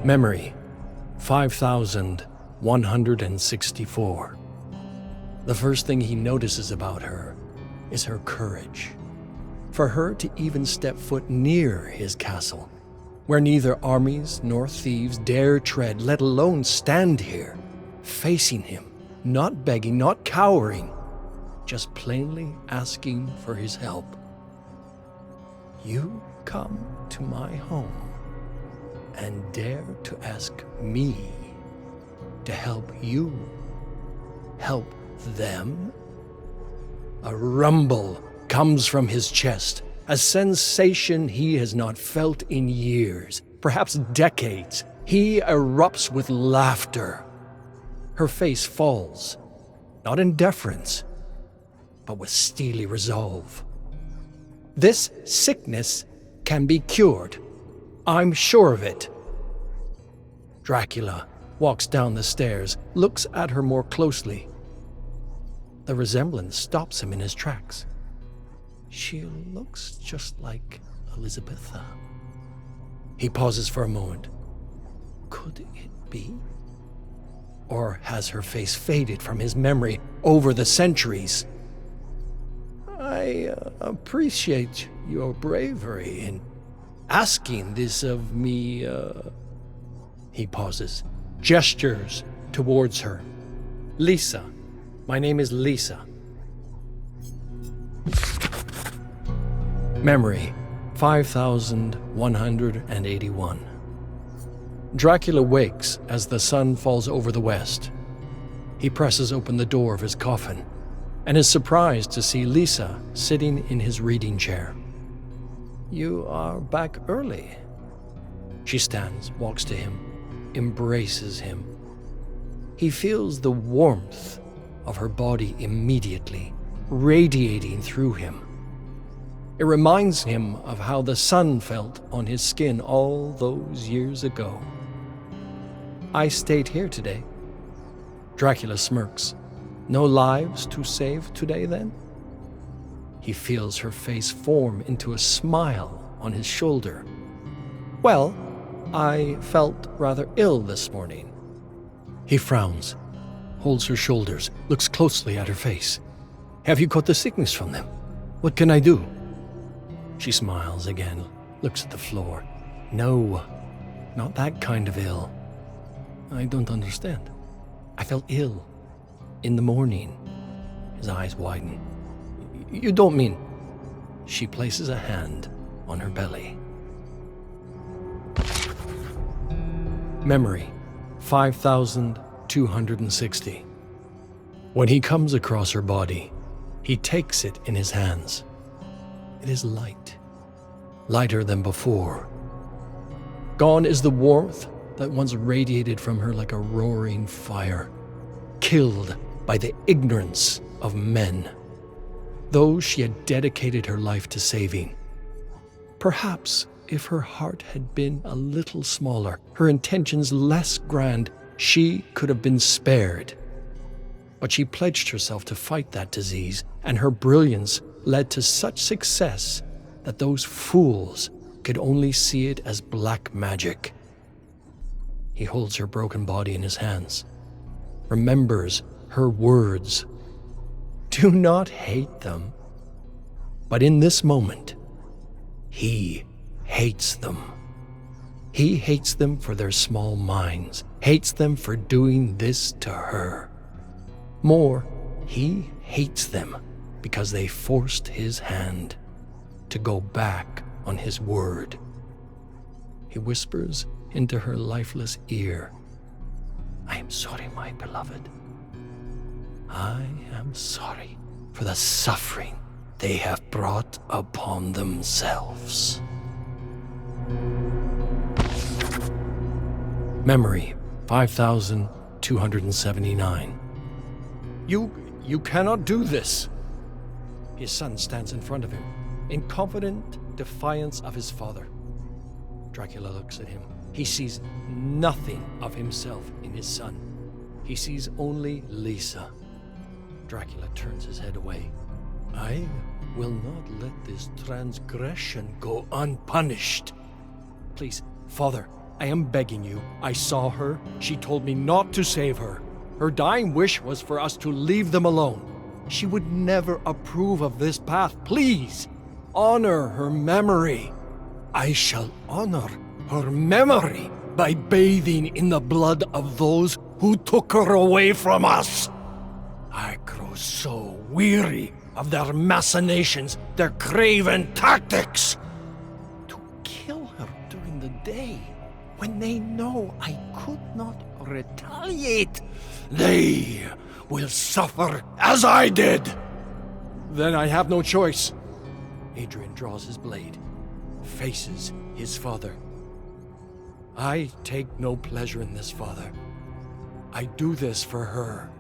Memory, 5,164. The first thing he notices about her is her courage. For her to even step foot near his castle, where neither armies nor thieves dare tread, let alone stand here, facing him, not begging, not cowering, just plainly asking for his help. You come to my home and dare to ask me to help you help them? A rumble comes from his chest, a sensation he has not felt in years, perhaps decades. He erupts with laughter. Her face falls, not in deference, but with steely resolve. This sickness can be cured. I'm sure of it. Dracula walks down the stairs, looks at her more closely. The resemblance stops him in his tracks. She looks just like Elizabetha. He pauses for a moment. Could it be? Or has her face faded from his memory over the centuries? I appreciate your bravery in asking this of me. He pauses, gestures towards her. Lisa. My name is Lisa. Memory, 5,181. Dracula wakes as the sun falls over the west. He presses open the door of his coffin and is surprised to see Lisa sitting in his reading chair. You are back early. She stands, walks to him, embraces him. He feels the warmth of her body immediately, radiating through him. It reminds him of how the sun felt on his skin all those years ago. I stayed here today. Dracula smirks. No lives to save today, then? He feels her face form into a smile on his shoulder. Well, I felt rather ill this morning. He frowns, holds her shoulders, looks closely at her face. Have you caught the sickness from them? What can I do? She smiles again, looks at the floor. No, not that kind of ill. I don't understand. I felt ill in the morning. His eyes widen. You don't mean... She places a hand on her belly. Memory, 5,260. When he comes across her body, he takes it in his hands. It is light, lighter than before. Gone is the warmth that once radiated from her like a roaring fire, killed by the ignorance of men, those she had dedicated her life to saving. Perhaps if her heart had been a little smaller, her intentions less grand, she could have been spared. But she pledged herself to fight that disease, and her brilliance led to such success that those fools could only see it as black magic. He holds her broken body in his hands, remembers her words. Do not hate them. But in this moment, he hates them. He hates them for their small minds, hates them for doing this to her. More, he hates them because they forced his hand to go back on his word. He whispers into her lifeless ear, I am sorry, my beloved. I am sorry for the suffering they have brought upon themselves. Memory, 5,279. You cannot do this. His son stands in front of him, in confident defiance of his father. Dracula looks at him. He sees nothing of himself in his son. He sees only Lisa. Dracula turns his head away. I will not let this transgression go unpunished. Please, Father, I am begging you. I saw her. She told me not to save her. Her dying wish was for us to leave them alone. She would never approve of this path. Please, honor her memory. I shall honor her memory by bathing in the blood of those who took her away from us. I grow so weary of their machinations, their craven tactics. To kill her during the day, when they know I could not retaliate, they will suffer as I did. Then I have no choice. Adrian draws his blade, faces his father. I take no pleasure in this, Father. I do this for her.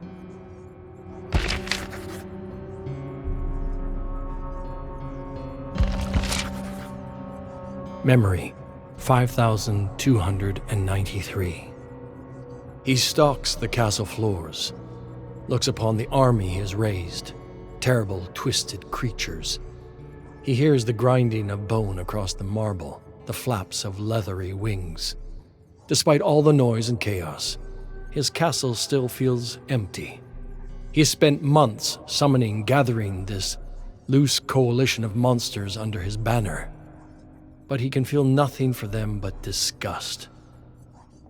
Memory, 5293. He stalks the castle floors, looks upon the army he has raised, terrible, twisted creatures. He hears the grinding of bone across the marble, the flaps of leathery wings. Despite all the noise and chaos, his castle still feels empty. He has spent months summoning, gathering this loose coalition of monsters under his banner, but he can feel nothing for them but disgust.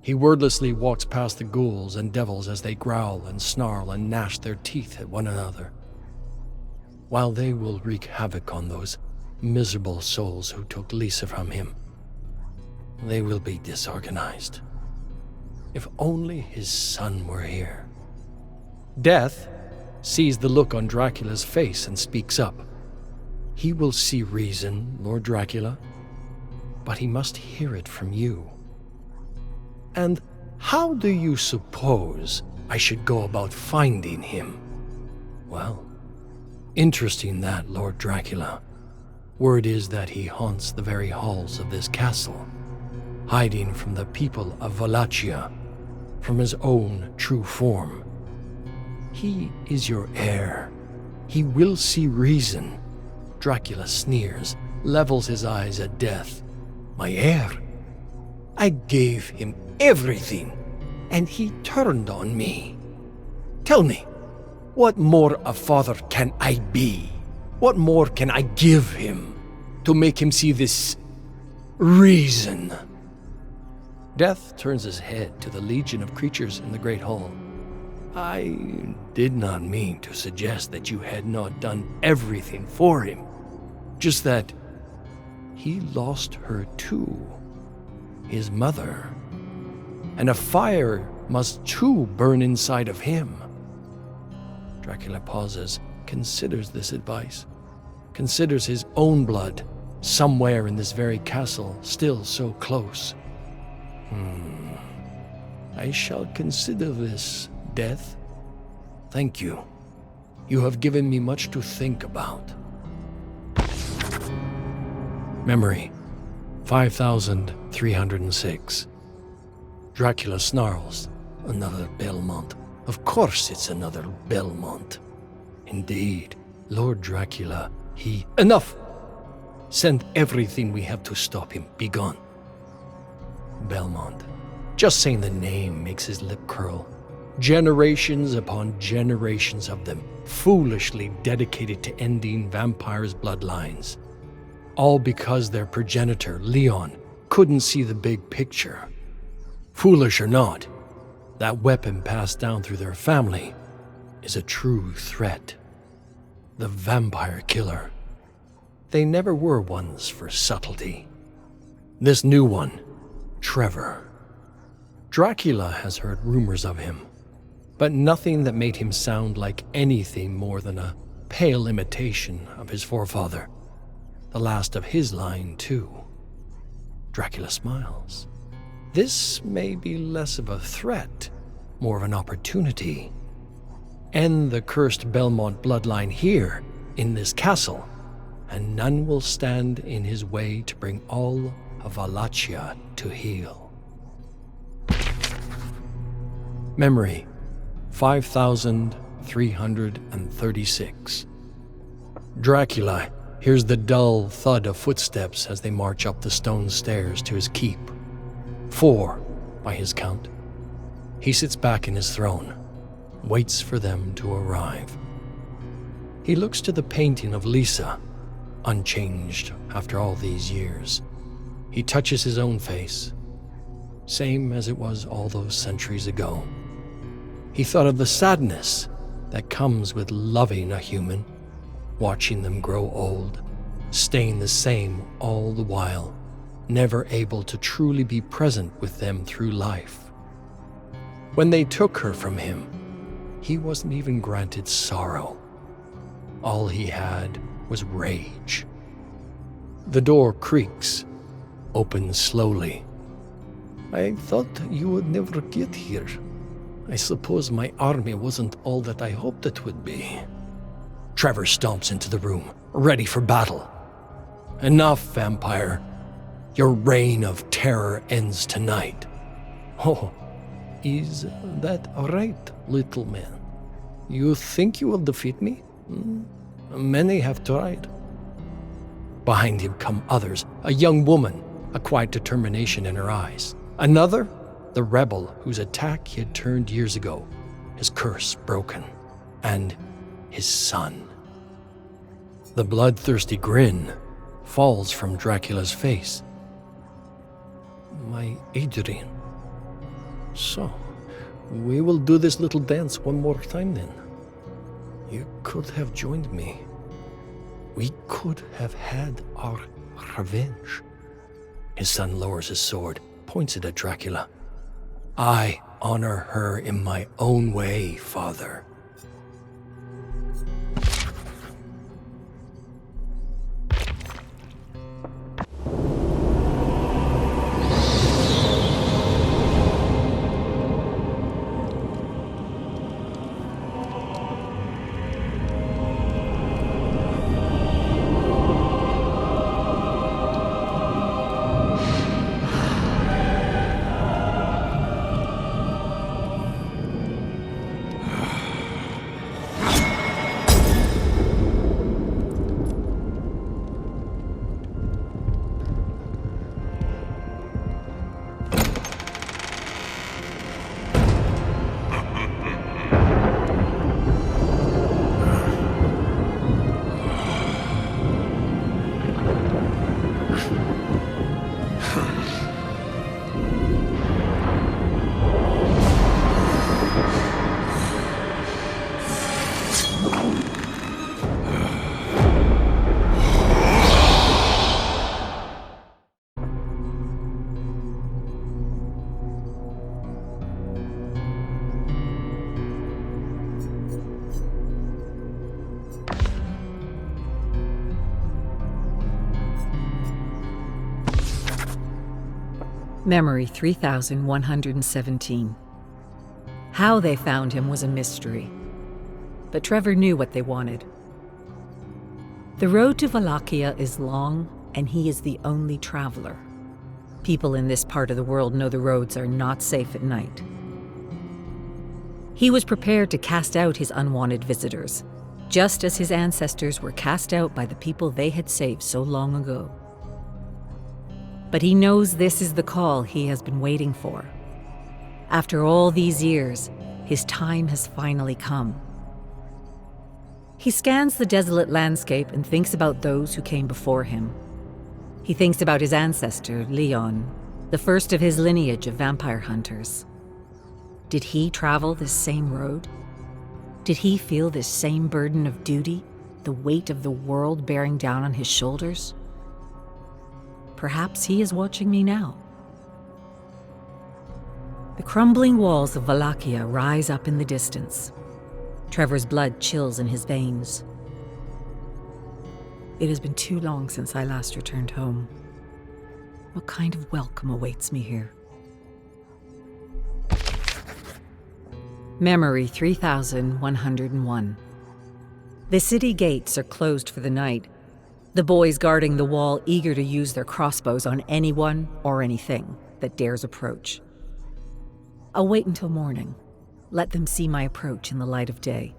He wordlessly walks past the ghouls and devils as they growl and snarl and gnash their teeth at one another. While they will wreak havoc on those miserable souls who took Lisa from him, they will be disorganized. If only his son were here. Death sees the look on Dracula's face and speaks up. He will see reason, Lord Dracula, but he must hear it from you. And how do you suppose I should go about finding him? Well, interesting that, Lord Dracula. Word is that he haunts the very halls of this castle, hiding from the people of Wallachia, from his own true form. He is your heir. He will see reason. Dracula sneers, levels his eyes at death. My heir? I gave him everything, and he turned on me. Tell me, what more a father can I be? What more can I give him to make him see this reason? Death turns his head to the legion of creatures in the great hall. I did not mean to suggest that you had not done everything for him, just that he lost her too, his mother, and a fire must too burn inside of him. Dracula pauses, considers this advice, considers his own blood somewhere in this very castle, still so close. I shall consider this, Death. Thank you. You have given me much to think about. Memory, 5306. Dracula snarls. Another Belmont. Of course it's another Belmont. Indeed, Lord Dracula, he... Enough! Send everything we have to stop him. Be gone. Belmont. Just saying the name makes his lip curl. Generations upon generations of them, foolishly dedicated to ending vampires' bloodlines. All because their progenitor, Leon, couldn't see the big picture. Foolish or not, that weapon passed down through their family is a true threat. The vampire killer. They never were ones for subtlety. This new one, Trevor. Dracula has heard rumors of him, but nothing that made him sound like anything more than a pale imitation of his forefather. The last of his line, too. Dracula smiles. This may be less of a threat, more of an opportunity. End the cursed Belmont bloodline here, in this castle, and none will stand in his way to bring all of Wallachia to heel. Memory, 5336. Dracula hears the dull thud of footsteps as they march up the stone stairs to his keep. 4, by his count. He sits back in his throne, waits for them to arrive. He looks to the painting of Lisa, unchanged after all these years. He touches his own face, same as it was all those centuries ago. He thought of the sadness that comes with loving a human, watching them grow old, staying the same all the while, never able to truly be present with them through life. When they took her from him, he wasn't even granted sorrow. All he had was rage. The door creaks, opens slowly. I thought you would never get here. I suppose my army wasn't all that I hoped it would be. Trevor stomps into the room, ready for battle. Enough, vampire. Your reign of terror ends tonight. Oh, is that all right, little man? You think you will defeat me? Many have tried. Behind him come others, a young woman, a quiet determination in her eyes. Another, the rebel whose attack he had turned years ago, his curse broken, and his son. The bloodthirsty grin falls from Dracula's face. My Adrian. So, we will do this little dance one more time then. You could have joined me. We could have had our revenge. His son lowers his sword, points it at Dracula. I honor her in my own way, Father. Memory 3117. How they found him was a mystery, but Trevor knew what they wanted. The road to Wallachia is long, and he is the only traveler. People in this part of the world know the roads are not safe at night. He was prepared to cast out his unwanted visitors, just as his ancestors were cast out by the people they had saved so long ago. But he knows this is the call he has been waiting for. After all these years, his time has finally come. He scans the desolate landscape and thinks about those who came before him. He thinks about his ancestor, Leon, the first of his lineage of vampire hunters. Did he travel this same road? Did he feel this same burden of duty, the weight of the world bearing down on his shoulders? Perhaps he is watching me now. The crumbling walls of Wallachia rise up in the distance. Trevor's blood chills in his veins. It has been too long since I last returned home. What kind of welcome awaits me here? Memory 3101. The city gates are closed for the night. The boys guarding the wall eager to use their crossbows on anyone or anything that dares approach. I'll wait until morning. Let them see my approach in the light of day.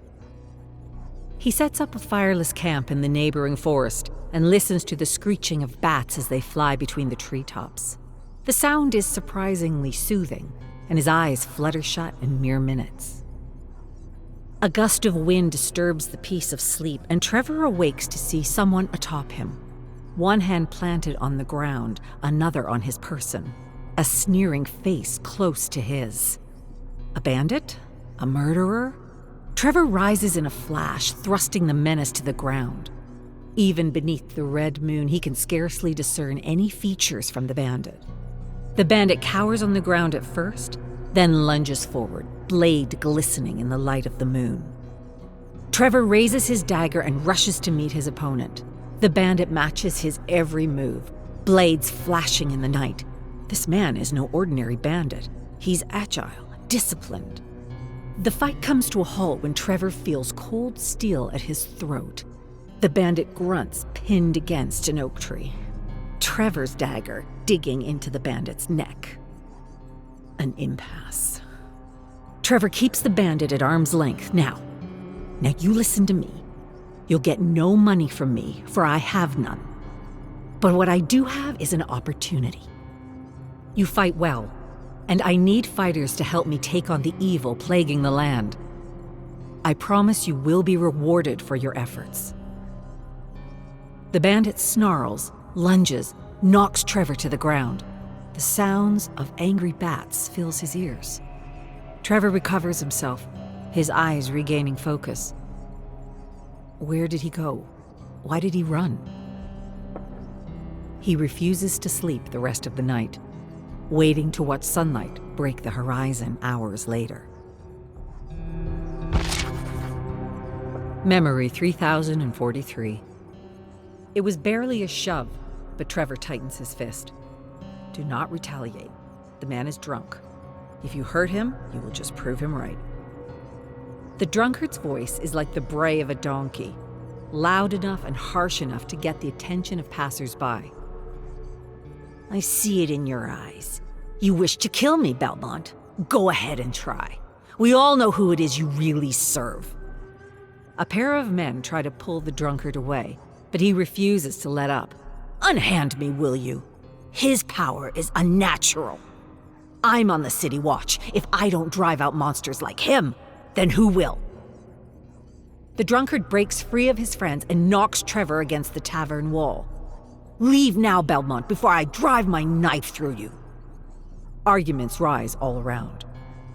He sets up a fireless camp in the neighboring forest and listens to the screeching of bats as they fly between the treetops. The sound is surprisingly soothing, and his eyes flutter shut in mere minutes. A gust of wind disturbs the peace of sleep, and Trevor awakes to see someone atop him. One hand planted on the ground, another on his person, a sneering face close to his. A bandit? A murderer? Trevor rises in a flash, thrusting the menace to the ground. Even beneath the red moon, he can scarcely discern any features from the bandit. The bandit cowers on the ground at first, then lunges forward, blade glistening in the light of the moon. Trevor raises his dagger and rushes to meet his opponent. The bandit matches his every move, blades flashing in the night. This man is no ordinary bandit. He's agile, disciplined. The fight comes to a halt when Trevor feels cold steel at his throat. The bandit grunts, pinned against an oak tree. Trevor's dagger digging into the bandit's neck. An impasse. Trevor keeps the bandit at arm's length. Now you listen to me. You'll get no money from me, for I have none. But what I do have is an opportunity. You fight well, and I need fighters to help me take on the evil plaguing the land. I promise you will be rewarded for your efforts. The bandit snarls, lunges, knocks Trevor to the ground. The sounds of angry bats fills his ears. Trevor recovers himself, his eyes regaining focus. Where did he go? Why did he run? He refuses to sleep the rest of the night, waiting to watch sunlight break the horizon hours later. Memory 3043. It was barely a shove, but Trevor tightens his fist. Do not retaliate. The man is drunk. If you hurt him, you will just prove him right. The drunkard's voice is like the bray of a donkey, loud enough and harsh enough to get the attention of passers-by. I see it in your eyes. You wish to kill me, Belmont. Go ahead and try. We all know who it is you really serve. A pair of men try to pull the drunkard away, but he refuses to let up. Unhand me, will you? His power is unnatural. I'm on the city watch. If I don't drive out monsters like him, then who will? The drunkard breaks free of his friends and knocks Trevor against the tavern wall. Leave now, Belmont, before I drive my knife through you. Arguments rise all around.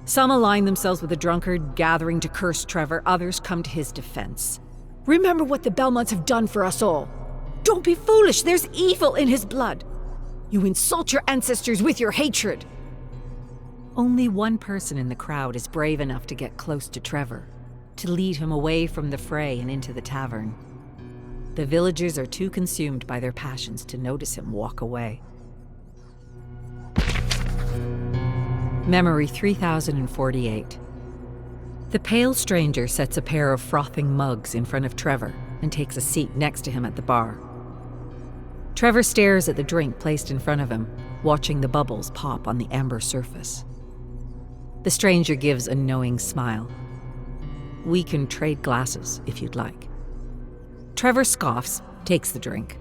Some align themselves with the drunkard, gathering to curse Trevor. Others come to his defense. Remember what the Belmonts have done for us all. Don't be foolish. There's evil in his blood. You insult your ancestors with your hatred. Only one person in the crowd is brave enough to get close to Trevor, to lead him away from the fray and into the tavern. The villagers are too consumed by their passions to notice him walk away. Memory 3048. The pale stranger sets a pair of frothing mugs in front of Trevor and takes a seat next to him at the bar. Trevor stares at the drink placed in front of him, watching the bubbles pop on the amber surface. The stranger gives a knowing smile. We can trade glasses if you'd like. Trevor scoffs, takes the drink.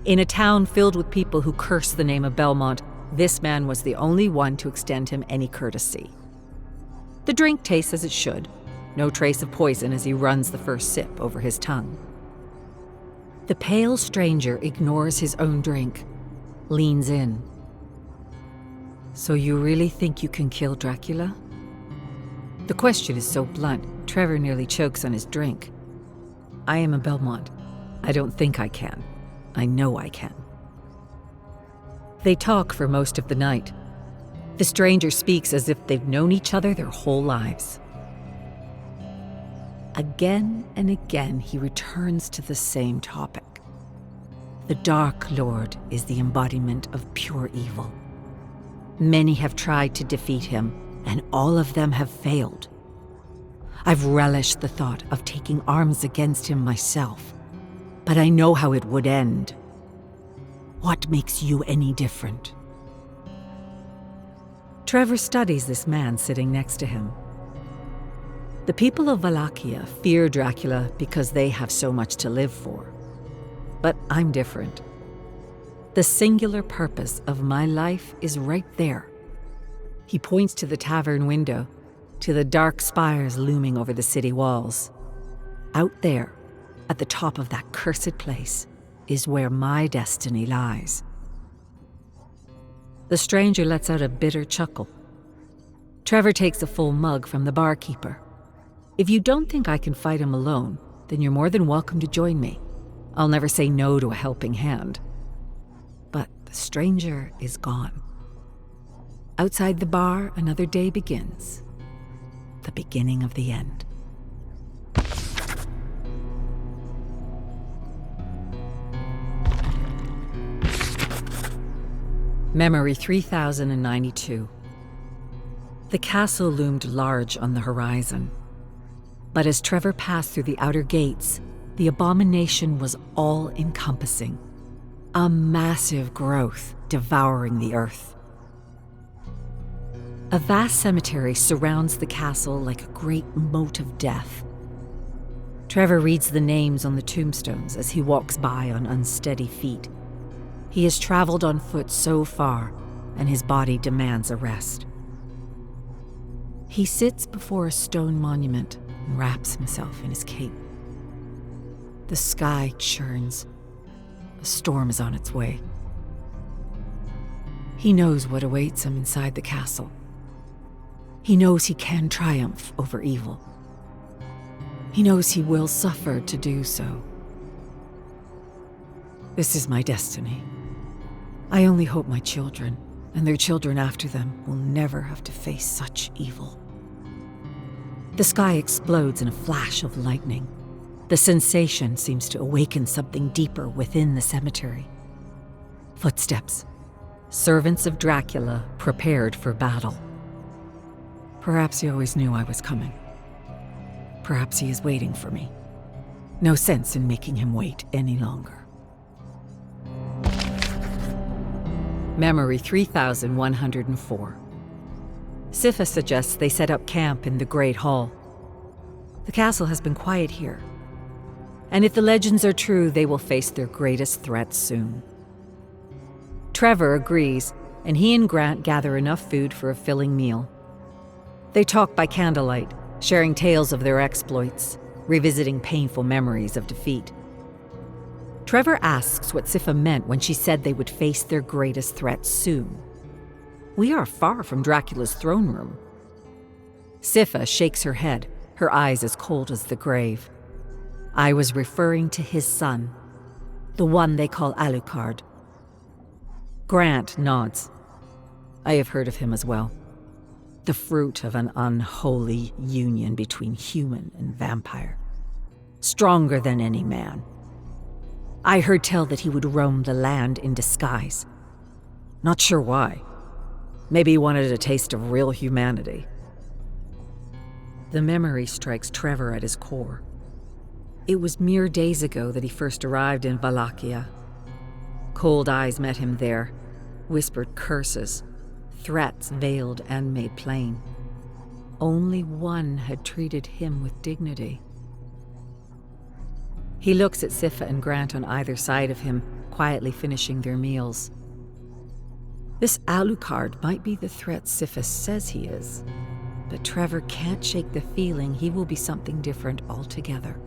In a town filled with people who curse the name of Belmont, this man was the only one to extend him any courtesy. The drink tastes as it should, no trace of poison as he runs the first sip over his tongue. The pale stranger ignores his own drink, leans in. So you really think you can kill Dracula? The question is so blunt, Trevor nearly chokes on his drink. I am a Belmont. I don't think I can. I know I can. They talk for most of the night. The stranger speaks as if they've known each other their whole lives. Again and again, he returns to the same topic. The Dark Lord is the embodiment of pure evil. Many have tried to defeat him, and all of them have failed. I've relished the thought of taking arms against him myself, but I know how it would end. What makes you any different? Trevor studies this man sitting next to him. The people of Wallachia fear Dracula because they have so much to live for. But I'm different. The singular purpose of my life is right there. He points to the tavern window, to the dark spires looming over the city walls. Out there, at the top of that cursed place, is where my destiny lies. The stranger lets out a bitter chuckle. Trevor takes a full mug from the barkeeper. If you don't think I can fight him alone, then you're more than welcome to join me. I'll never say no to a helping hand. But the stranger is gone. Outside the bar, another day begins. The beginning of the end. Memory 3092. The castle loomed large on the horizon. But as Trevor passed through the outer gates, the abomination was all-encompassing. A massive growth devouring the earth. A vast cemetery surrounds the castle like a great moat of death. Trevor reads the names on the tombstones as he walks by on unsteady feet. He has traveled on foot so far, and his body demands a rest. He sits before a stone monument and wraps himself in his cape. The sky churns. A storm is on its way. He knows what awaits him inside the castle. He knows he can triumph over evil. He knows he will suffer to do so. This is my destiny. I only hope my children, and their children after them, will never have to face such evil. The sky explodes in a flash of lightning. The sensation seems to awaken something deeper within the cemetery. Footsteps. Servants of Dracula prepared for battle. Perhaps he always knew I was coming. Perhaps he is waiting for me. No sense in making him wait any longer. Memory 3104. Sifa suggests they set up camp in the Great Hall. The castle has been quiet here, and if the legends are true, they will face their greatest threat soon. Trevor agrees, and he and Grant gather enough food for a filling meal. They talk by candlelight, sharing tales of their exploits, revisiting painful memories of defeat. Trevor asks what Sifa meant when she said they would face their greatest threat soon. We are far from Dracula's throne room. Sifa shakes her head, her eyes as cold as the grave. I was referring to his son, the one they call Alucard. Grant nods. I have heard of him as well. The fruit of an unholy union between human and vampire. Stronger than any man. I heard tell that he would roam the land in disguise. Not sure why. Maybe he wanted a taste of real humanity. The memory strikes Trevor at his core. It was mere days ago that he first arrived in Wallachia. Cold eyes met him there, whispered curses, threats veiled and made plain. Only one had treated him with dignity. He looks at Sifa and Grant on either side of him, quietly finishing their meals. This Alucard might be the threat Sifa says he is, but Trevor can't shake the feeling he will be something different altogether.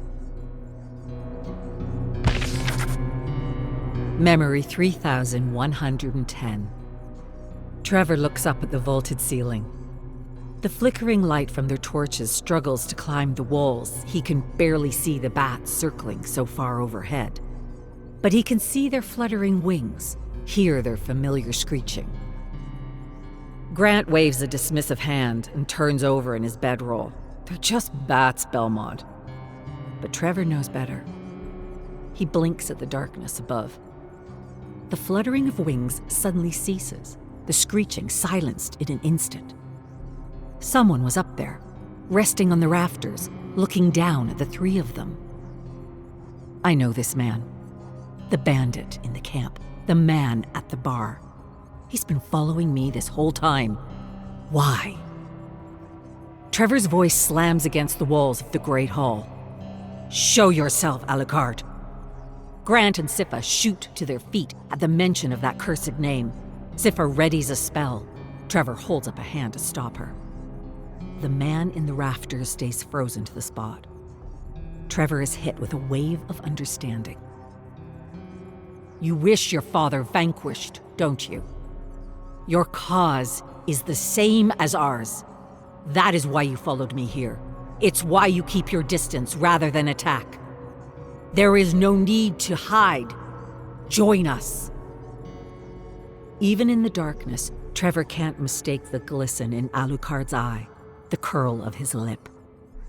Memory 3110. Trevor looks up at the vaulted ceiling. The flickering light from their torches struggles to climb the walls. He can barely see the bats circling so far overhead. But he can see their fluttering wings, hear their familiar screeching. Grant waves a dismissive hand and turns over in his bedroll. They're just bats, Belmont. But Trevor knows better. He blinks at the darkness above. The fluttering of wings suddenly ceases, the screeching silenced in an instant. Someone was up there, resting on the rafters, looking down at the three of them. I know this man. The bandit in the camp. The man at the bar. He's been following me this whole time. Why? Trevor's voice slams against the walls of the Great Hall. Show yourself, Alucard. Grant and Siffa shoot to their feet at the mention of that cursed name. Siffa readies a spell. Trevor holds up a hand to stop her. The man in the rafters stays frozen to the spot. Trevor is hit with a wave of understanding. You wish your father vanquished, don't you? Your cause is the same as ours. That is why you followed me here. It's why you keep your distance rather than attack. There is no need to hide. Join us. Even in the darkness, Trevor can't mistake the glisten in Alucard's eye, the curl of his lip.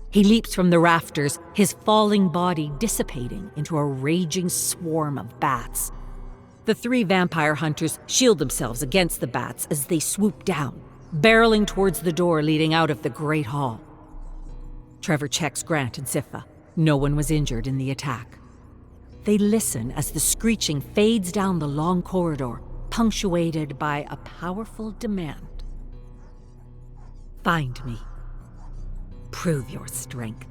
He leaps from the rafters, his falling body dissipating into a raging swarm of bats. The three vampire hunters shield themselves against the bats as they swoop down, barreling towards the door leading out of the Great Hall. Trevor checks Grant and Siffa. No one was injured in the attack. They listen as the screeching fades down the long corridor, punctuated by a powerful demand. Find me. Prove your strength.